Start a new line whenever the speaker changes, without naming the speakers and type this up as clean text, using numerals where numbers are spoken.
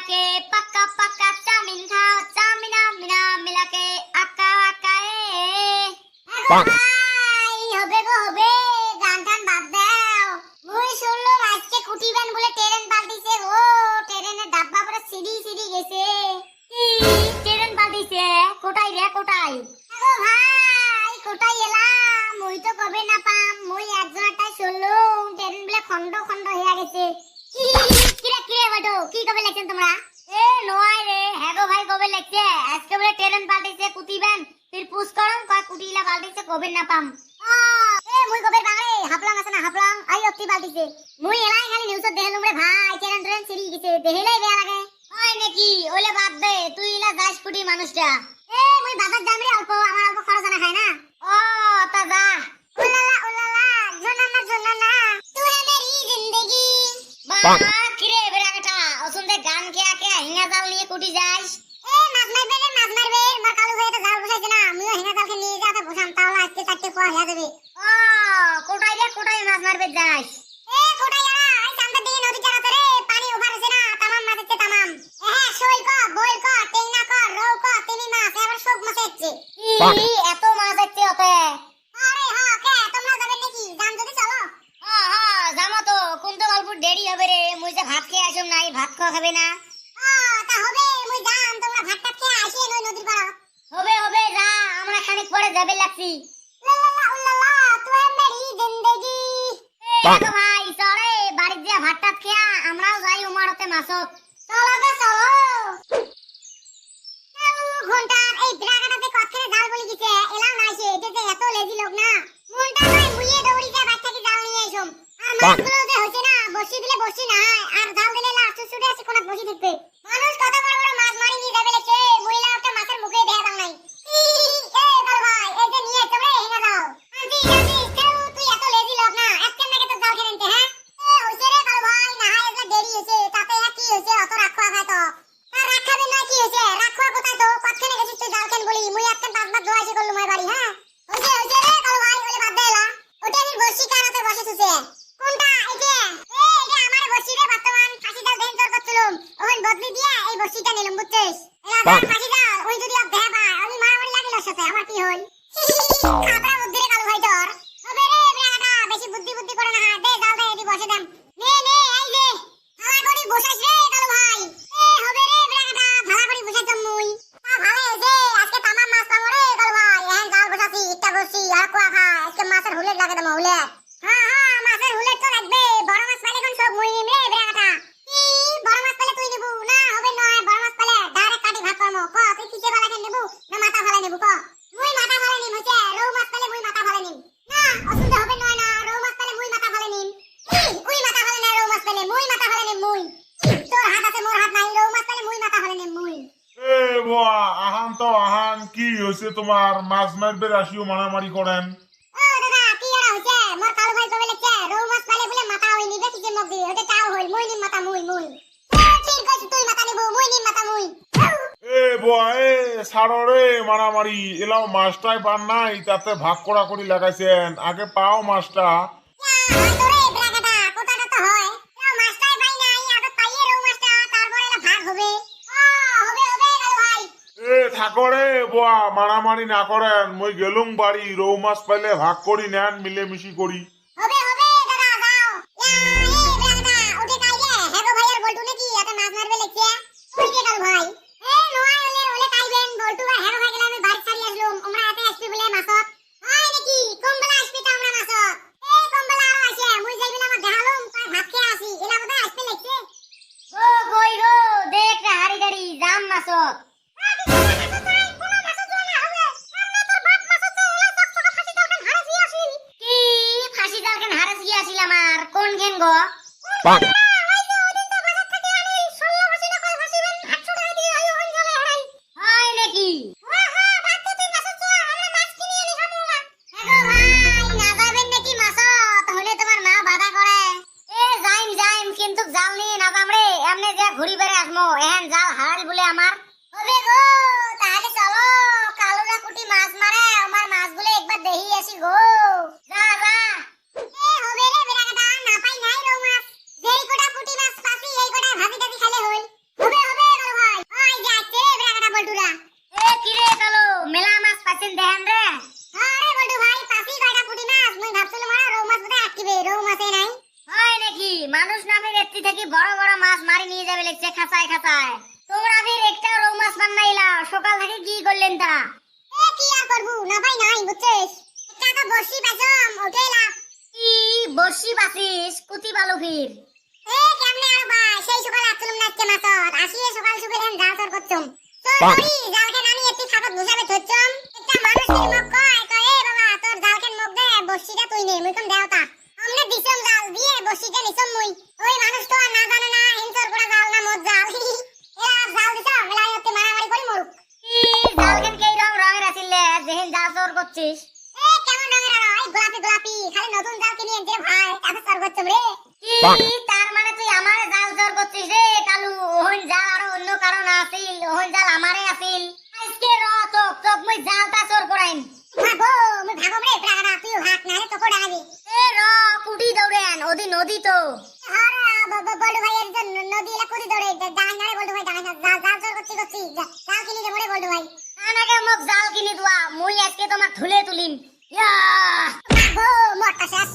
के पक्का पक्का चाउमिन खाओ चाउमिना मिना मिला के আকা আকা ভাই হবে গো হবে গান টান বাদ দাও মুই শুনলাম আজকে কুটিবেন বলে ট্রেন পাল্টিছে গো ট্রেনের ডাব্বা পুরো সিডি সিডি গেছে কি ট্রেন পাল্টিছে কোটাই রে কোটাই গো ভাই কোটাই এলাম মুই তো কবে না পাম মুই একজনটাই শুনলাম ট্রেন বলে খন্ড খন্ড হয়ে গেছে কিরে কিরে বটো কি কবে লেখছেন তোমরা এ নয় রে হ্যাঁ গো ভাই কবে লেখছে আজকে বলে ট্রেন পাল্টিছে কুটিবেন फिर पूछ करम কয় কুটিলা পাল্টিছে কবে না পাম এ মুই কবে বাংলে হাপলাং আছে না হাপলাং আই অতি পাল্টিছে মুই এলাই খালি নিউজ দেখলুম রে ভাই ট্রেন ট্রেন সিরি গেছে দেখিলাই বেয়া লাগে হয় নাকি ওলে বাদ দে তুই ইলা দাস কুটি মানুষটা এ মুই বাজার যাম রে অল্প আমার অল্প খরচ না খায় না ও তা যা উলালা জনানা তুই মেরি জিন্দেগি বা কিরে বেরাটা অসুন্দে গান কে কে হিঙা জাল নিয়ে কুটি যাস এ মাছ মারবে মা কালু ভাই তো জাল বসাইছে না আমিও হিঙা জালকে নিয়ে যাতে বসাম তাহলে আজকে চারটে কোয়া হয়ে যাবে ও কোটাই মাছ মারবে যাস এ কোটাইয়ারা এই সামনে দিকে নদী চালাতে রে পানি ওভার আছে না তামাম মাছ আছে তামাম হ্যাঁ সই ক বই ক টেংনা ক রৌ ক তিমি মাছ এবার সব মাছ আছে ই এত মাছ আছে ওতে আরে হ্যাঁ কে তোমরা যাবে নাকি জান যদি চলো হ্যাঁ যামো তো কোন তো অল্প দেরি হবে রে মুই যে ভাত খেয়ে আসুম নাই ভাত খাওয়া খাবে না তা হবে মুই যাম তোমরা ভাতটা খেয়ে আসি নই নদীর পাড়া হবে যা আমরা খানিক পরে যাবে লাগছি উল্লালা তুই মেরি জিন্দেগি এ ভাই চলে বাড়ি যা ভাতটা খেয়া আমরাও যাই উমারতে মাছত চলো ঘন্টার এই ব্রাগাটাতে কতখানে জাল বলি গেছে এলা না আসে এটা যে এত লেজি লোক না মনটা নয় মুইয়ে দৌড়ি যা বাচ্চাকে জাল নিয়ে আইছম আর মাছগুলো যে হইছে না বসি দিলে বসি না আর জাল দিলে লা ছুটে আসে কোনা বসি থাকবে মানুষ কত বড় বড় মাছ মারি নিয়ে যাবে লেছে মহিলা একটা মাছের মুখে দেয়া দাও নাই এ বল ভাই এই যে নিয়ে তোমরা হেনা দাও আন্টি তুই এত লেজি লোক না একদম নাকি তো জাল খেলতে হ্যাঁ এ হইছে রে বল ভাই না হয় এটা দেরি হইছে তাতে কি হইছে অত রাখা খায় তো আর রাখাবে না কি হইছে রাখা কোথায় তো কতখানে গেছিস তুই জাল খেল বলি মুই একদম পাঁচবার ধোয়াইছে করলু মই বাড়ি হ্যাঁ হইছে রে বল ভাই বলে বাদ দেলা ওটা আমি বসি কানাতে বসে থুছে কোনটা এই যে আমার বসি রে বর্তমান ফাঁসি জাল দেন তোর করছিলাম ওখান বদলি দিয়া এই বসিটা নিলাম বুঝছিস এলা ফাঁসি জাল ওই যদি অব দেবা আমি মারামারি লাগিল সাথে আমার কি হল খাবরা বুদ্ধি রে কালু ভাই তোর হবে রে ব্রাগাটা বেশি বুদ্ধি করে না দে জাল দে এদি বসে দেম নে এই যে ভালা করি বসাইছ রে কালু ভাই এ হবে রে ব্রাগাটা ভালা করি বসাইছম মুই ভালো হইছে আজকে তামাম মাছ পাবো রে কালু ভাই এখন জাল বসাছি ইটা বসি আর কোয়া খা আজকে মাছের হুলেট লাগে দেব হুলেট হ্যাঁ মাছের হুলেট তো লাগবে বড় মাছ পাইলে কোন সব মুই নিম রে ব্রাগাটা কি বড় মাছ পাইলে তুই নিবু না হবে নয় বড় মাছ পাইলে ডাইরেক্ট কাটি ভাত করমু ক তুই কিসে বালা কেন নিবু না মাথা ভালো নিবু ক মুই মাথা ভালো নিম হইছে রৌ মাছ পাইলে মুই মাথা ভালো নিম না অসুবিধা হবে নয় না রৌ মাছ পাইলে মুই মাথা ভালো নিম উই মাথা ভালো না রৌ মাছ পাইলে মুই মাথা ভালো নিম মুই তোর হাত আছে মোর হাত নাই রৌ মাছ পাইলে মুই মাথা ভালো নিম মুই
এ বাবা আহান কি হইছে তোমার মাছ মারবে রাশিও মারামারি করেন
ও দাদা কি এরা হইছে মোর কালু ভাই কবে লেখছে রৌ মাছ পাইলে বলে মাথা হই নিবে কিসের মগ দি ওটা চাও হইল মুই নিম মাথা মুই ঠিক কইছ তুই মাথা নিবু মুই নিম মাথা মুই
এ বাবা এ ছাড়ো রে মারামারি এলাও মাছটাই পান নাই তাতে ভাগ করা করি লাগাইছেন আগে পাও মাছটা
তোরে ব্রাগাটা কোটাটা তো হয় রৌ মাছটাই পাই নাই আগে পাইয়ে রৌ মাছটা তারপরে এলা ভাগ হবে হবে কালু ভাই
এ থাকো রে বাবা মারামারি না করেন মই গেলুম বাড়ি রৌ মাছ পাইলে ভাগ করি নেন মিলে মিশি করি
হবে দাদা যাও ব্রাগাটা ওঠে কাইলে হেগো ভাইয়ের বলটু নাকি এত মাছ মারবে লেখছে ওই যে কালু ভাই এ নয় ওলে কাইবেন বলটু আর হেগো ভাই গেলে আমি বাড়ি ছাড়ি আসলুম আমরা এতে আসবি বলে মাছত হয় নাকি কম বেলা আসবি তো আমরা মাছত এ কম বেলা আরো আসে মুই যাইবি না আমার দেখালুম তাই ভাত খেয়ে আসি এলা বোধহয় আসতে লেখছে ও কই গো দেখ রে হাড়ি গাড়ি জাম মাছত ফাঁসি জালকেন হারাস গিয়ে আসিল আমার কোন গেন গো ঘুরি বেড়ে আসবো এখন জাল হারাল বলে আমার হবে গো তাহলে চলো কালুরা কুটি মাছ মারে আমার মাছগুলো একবার দেখি আসি গো যা এ হবে রে বেরাগাটা না পাই নাই রৌ মাছ যেই কোটা পুটি মাছ পাসি এই কোটা ভাজি টাজি খাইলে হই হবে ব্যক্তি থেকে বড় বড় মাছ মারি নিয়ে যাবে লেগছে খাঁচায় খাঁচায়। তোমরা ফির একটা রৌ মাছ বানাইলা, সকাল থেকে কি করলেন তা? কি আর করবো না ভাই, নাই বুঝছিস, একটা তো বর্ষি পাইছম ওঠেলা। কি বর্ষি পাছিস? কুতি বালু ফির কেমনে আর ভাই, সেই সকাল আসছিলাম না আজকে মাছর, আসিয়ে সকাল সকাল এখন জাল চর করছম। তোর করি জালকে নামি একটি খাবার বুঝাবে ধরছম। একটা মানুষ কি মুখ কয় কয় এ বাবা তোর জালকে মুখ দে, বর্ষিটা তুই নে, মুই কম দেওতা আমনে দিছম জাল দিয়ে বর্ষিটা নিছম মুই। ওই মানুষ তো আর না জানে না হিংসর কোড়া জাল না মোর জাল। এরা জাল দিছম এলাই হতে মারামারি করি মরুক। কি জালকেন কেই রঙের আছিলে যেহেন জাল চর করছিস? কেমন রঙের আর এই গোলাপি গোলাপি, খালি নতুন জাল কিনে এনছে ভাই, তাতে চর করছম রে। কি তার মানে তুই আমারে জাল চর করছিস রে কালু? ওহন জাল আর অন্য কারণ আছিল, ওহন জাল আমারে আছিল। আজকে র তোক মুই জালটা চর করাইম। ভাগো মুই ভাগম রে প্রাগাড়া, তুই ভাগ না রে তোকে ডাগাবি। র কুটি দৌড়েন, ওদি নদী তো। আরে বলু ভাই এর জন্য নদী এলা কুটি দৌড়ে ডাঙাই না রে বলু ভাই, ডাঙাই না, জাল চর করছি জাল কিনে দে মরে বলু ভাই। আনাকে মোক জাল কিনে দুয়া, মুই আজকে তোমার ধুলে তুলিম। ইয়া ভাগো মোটা শেষ।